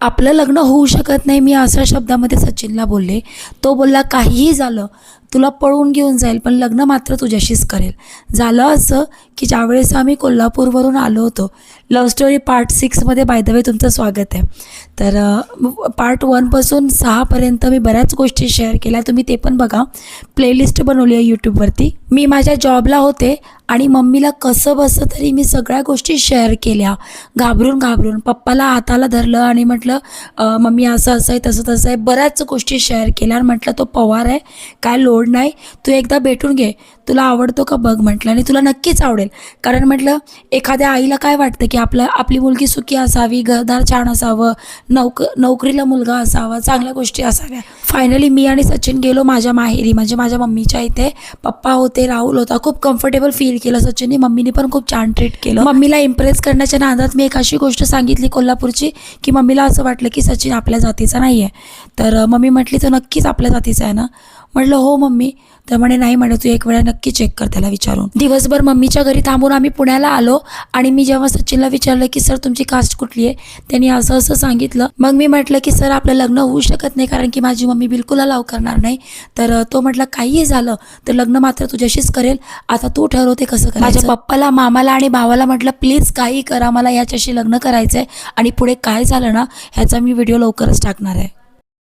आपलं लग्न होऊ शकत नाही मी अशा शब्दामध्ये सचिनला बोलले. तो बोलला काहीही झालं तुला पळून घेऊन जाईल पण लग्न मात्र तुझ्याशीच करेल. झालं असं की ज्यावेळेस आम्ही कोल्हापूरवरून आलो होतो, लव्ह स्टोरी पार्ट 6मध्ये बाय द वे तुमचं स्वागत आहे. तर पार्ट 1पासून 6पर्यंत मी बऱ्याच गोष्टी शेअर केल्या, तुम्ही ते पण बघा. प्लेलिस्ट बनवली आहे यूट्यूबवरती. मी माझ्या जॉबला होते आणि मम्मीला कसं बसं तरी मी सगळ्या गोष्टी शेअर केल्या घाबरून. पप्पाला हाताला धरलं आणि म्हटलं मम्मी असं असं आहे तसं तसं आहे, बऱ्याच गोष्टी शेअर केल्या. आणि म्हटलं तो पवार आहे, काय लोड नाही, तू एकदा भेटून घे, तुला आवडतो का बघ म्हटलं, आणि तुला नक्कीच आवडेल. कारण म्हटलं एखाद्या आईला काय वाटतं की आपली मुलगी सुखी असावी, घरदार छान असावं, नोकरीला मुलगा असावा, चांगल्या गोष्टी असाव्या. फायनली मी आणि सचिन गेलो माझ्या माहेरी, म्हणजे माझ्या मम्मीच्या इथे. पप्पा होते, राहुल होता. खूप कम्फर्टेबल फील केलं सचिनने, मम्मीने पण खूप छान ट्रीट केलं. मम्मीला इम्प्रेस करण्याच्या नादात मी एक अशी गोष्ट सांगितली कोल्हापूरची की मम्मीला असं वाटलं की सचिन आपल्या जातीचा नाही आहे. तर मम्मी म्हटली तो नक्कीच आपल्या जातीचा आहे ना. म्हटलं हो मम्मी. तर म्हणे नाही म्हणे, तू एक वेळा नक्की चेक कर त्याला विचारून. दिवसभर मम्मीच्या घरी थांबून आम्ही पुण्याला आलो. आणि मी जेव्हा सचिनला विचारलं की सर तुमची कास्ट कुठली आहे, त्यांनी असं असं सांगितलं. मग मी म्हटलं की सर आपलं लग्न होऊ शकत नाही कारण की माझी मम्मी बिलकुल अलाव करणार नाही. तर तो म्हटला काहीही झालं तर लग्न मात्र तुझ्याशीच करेल, आता तू ठरवते कसं करायचं. माझ्या पप्पाला, मामाला आणि भावाला म्हटलं प्लीज काही करा, मला याच्याशी लग्न करायचं आहे. आणि पुढे काय झालं ना ह्याचा मी व्हिडिओ लवकरच टाकणार आहे.